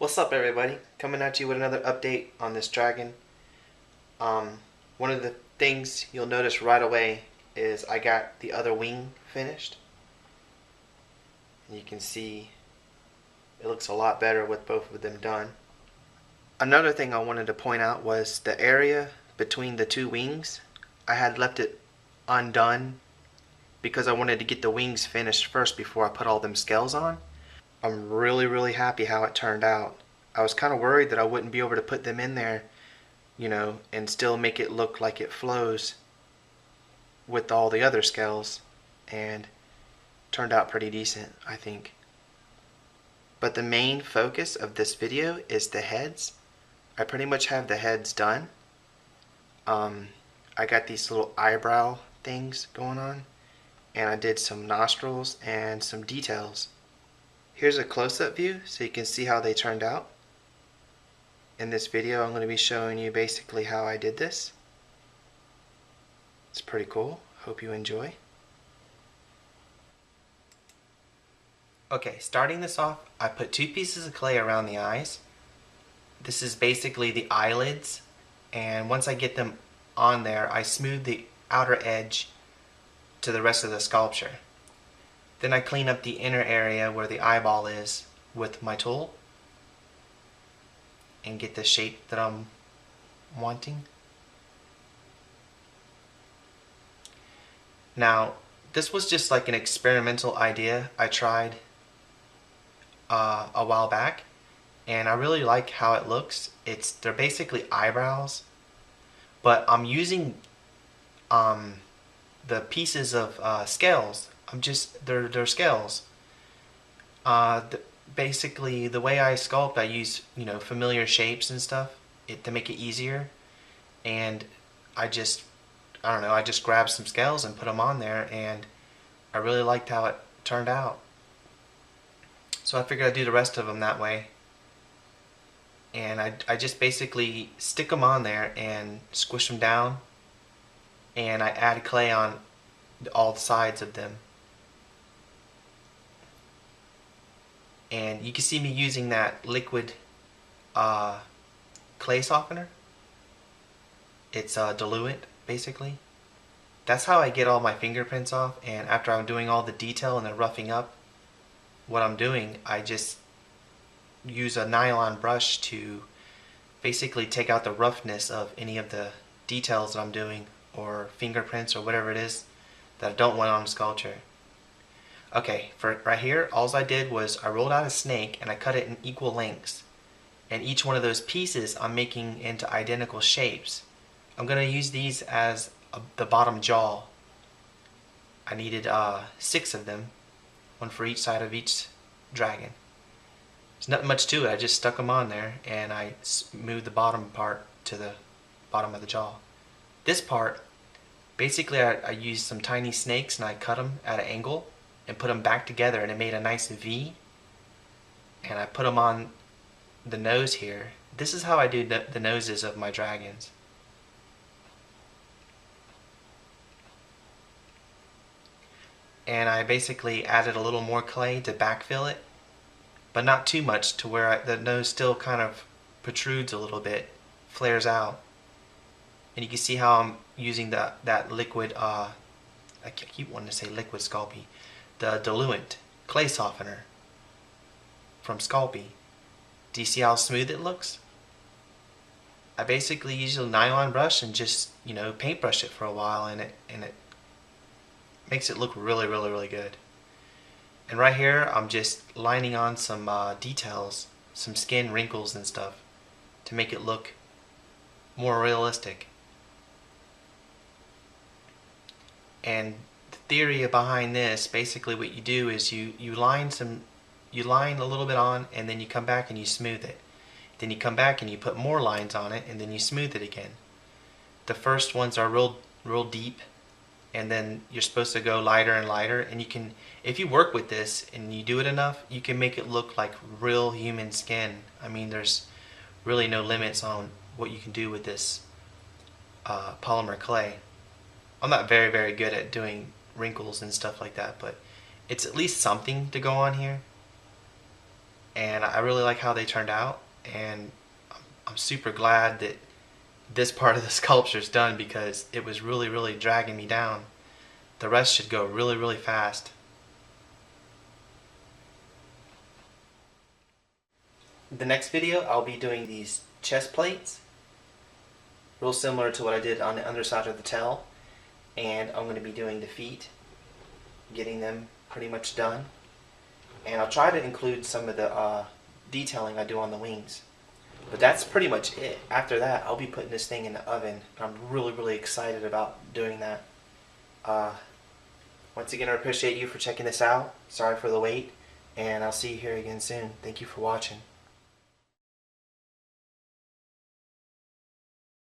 What's up, everybody? Coming at you with another update on this dragon. One of the things you'll notice right away is I got the other wing finished. And you can see it looks a lot better with both of them done. Another thing I wanted to point out was the area between the two wings. I had left it undone because I wanted to get the wings finished first before I put all them scales on. I'm really happy how it turned out. I was kind of worried that I wouldn't be able to put them in there, and still make it look like it flows with all the other scales, and turned out pretty decent, I think. But the main focus of this video is the heads. I pretty much have the heads done. I got these little eyebrow things going on, and I did some nostrils and some details. Here's a close-up view so you can see how they turned out. In this video I'm going to be showing you basically how I did this. It's pretty cool. Hope you enjoy. Okay, starting this off, I put 2 pieces of clay around the eyes. This is basically the eyelids, and once I get them on there, I smooth the outer edge to the rest of the sculpture. Then I clean up the inner area where the eyeball is with my tool and get the shape that I'm wanting. Now, this was just like an experimental idea I tried a while back, and I really like how it looks. They're basically eyebrows, but I'm using the pieces of scales. They're scales. Basically, the way I sculpt, I use familiar shapes and stuff to make it easier, and I just grabbed some scales and put them on there, and I really liked how it turned out. So I figured I'd do the rest of them that way, and I just basically stick them on there and squish them down, and I add clay on all sides of them. And you can see me using that liquid clay softener. It's a diluent, basically. That's how I get all my fingerprints off, and after I'm doing all the detail and the roughing up what I'm doing, I just use a nylon brush to basically take out the roughness of any of the details that I'm doing, or fingerprints, or whatever it is that I don't want on a sculpture. Okay, for right here, all I did was I rolled out a snake and I cut it in equal lengths. And each one of those pieces I'm making into identical shapes. I'm going to use these as the bottom jaw. I needed 6 of them, one for each side of each dragon. There's nothing much to it, I just stuck them on there and I moved the bottom part to the bottom of the jaw. This part, basically I used some tiny snakes and I cut them at an angle and put them back together, and it made a nice V, and I put them on the nose here. This is how I do the noses of my dragons. And I basically added a little more clay to backfill it, but not too much to where the nose still kind of protrudes a little bit, flares out. And you can see how I'm using that liquid, I keep wanting to say liquid Sculpey, the diluent clay softener from Sculpey. Do you see how smooth it looks? I basically use a nylon brush and just paintbrush it for a while, and it makes it look really good. And right here I'm just lining on some details, some skin wrinkles and stuff to make it look more realistic. And the theory behind this, basically what you do is you line a little bit on, and then you come back and you smooth it. Then you come back and you put more lines on it, and then you smooth it again. The first ones are real deep, and then you're supposed to go lighter and lighter, and you can, if you work with this and you do it enough, you can make it look like real human skin. I mean, there's really no limits on what you can do with this polymer clay. I'm not very good at doing wrinkles and stuff like that, but it's at least something to go on here. and I really like how they turned out, and I'm super glad that this part of the sculpture is done because it was really dragging me down. The rest should go really fast. The next video I'll be doing these chest plates, real similar to what I did on the underside of the tail, and I'm going to be doing the feet, getting them pretty much done, and I'll try to include some of the detailing I do on the wings. But that's pretty much it. After that, I'll be putting this thing in the oven. I'm really excited about doing that. Once again, I appreciate you for checking this out. Sorry for the wait, and I'll see you here again soon. Thank you for watching.